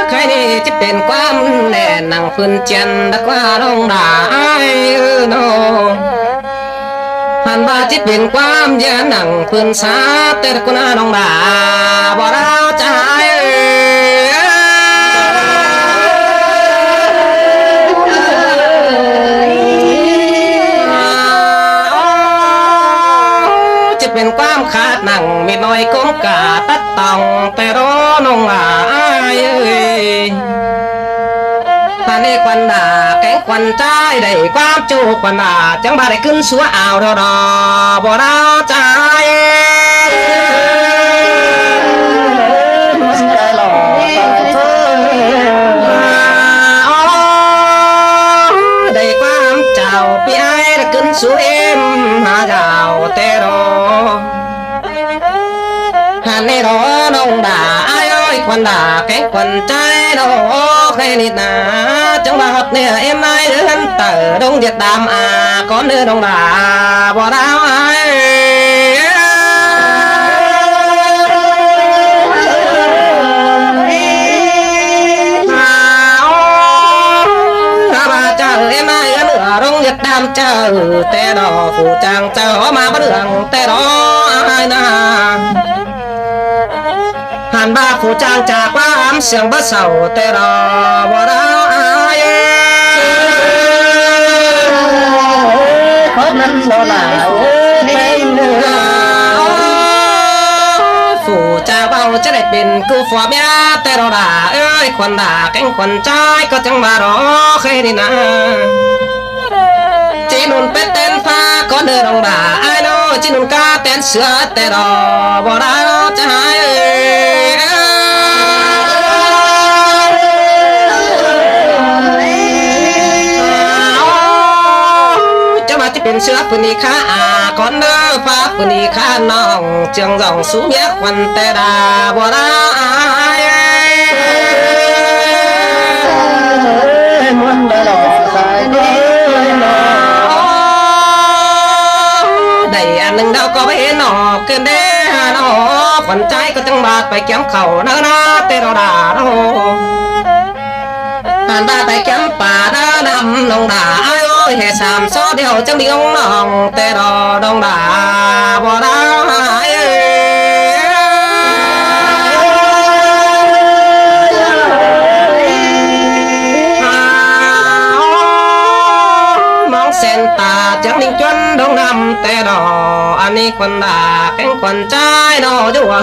ใครนี่จะเป็นความแน่นังพื้นเจนดักว่าลงได้โนหันบาจิตเป็นความเย็นนังพื้นสาเตะกุนาลงได้บ่เราใจเป็นความขาดหนังมีน้อยก้มกาตัดตองแต่รอนงอายตาเนควันดาแกงควันใจได้ความจูควันดาจังบาได้ขึ้นสัวอ่าวรอบ่เราใจได้ความเจ้าพี่ไอ้ได้ขึ้นสัวเอ็มหาเจ้าแต่รอหันในรอน้องด่าไอ้อ้อยควันด่าแกงควันใจน้องใครนิดนาจังหวะฮอดเนี่ยเอ็มไอ้เดือนเต๋อดงเดียดดำก้อนเนื้อน้องด่าบ่ดาวไอ้รองยัดดำเจ้าแต่ดอกผู้จางเจ้ามาบ่เรื่องแต่ดอกไอ้นาหันบาผู้จางจากความเสียงบ่เศร้าแต่ดอกบ่เราไอ้คนนั้นโดนหลายผู้จาเบาจะได้เป็นกูฝัวเมียแต่เราด่าเอ้ยคนด่าแกงคนใจก็จังมารอเคยนี่นะจีนุนเป็นเต้นฟ้าก็เดินลงด่าไอ้โน่จีนุนกาเต้นเสือแต่รอบ่ได้จะหายจะมาที่เป็นเสือปืนีข้าก่อนเดินฟ้าปืนีข้าน้องเจียงรองสูงเยอะควันแต่ด่าบ่ได้มันได้หลอกใจอันหนึ่งดาวก็ไม่เห็นหนอเกินเด้หนอขวัญใจก็จังบาดไปแก้มเข่าเนื้อนาเตเราด่าโนหันบาดไปแก้มป่าเนื้อดำน้องด่าไอ้โอ้ยเหตุสามซอเดียวจังดีน้องน้องเตเราดองด่าบ่ด่าเส้นตาจังนิ่งจนดงดำแต่ดออันนี้คนด่าแข่งคนใจดอจัว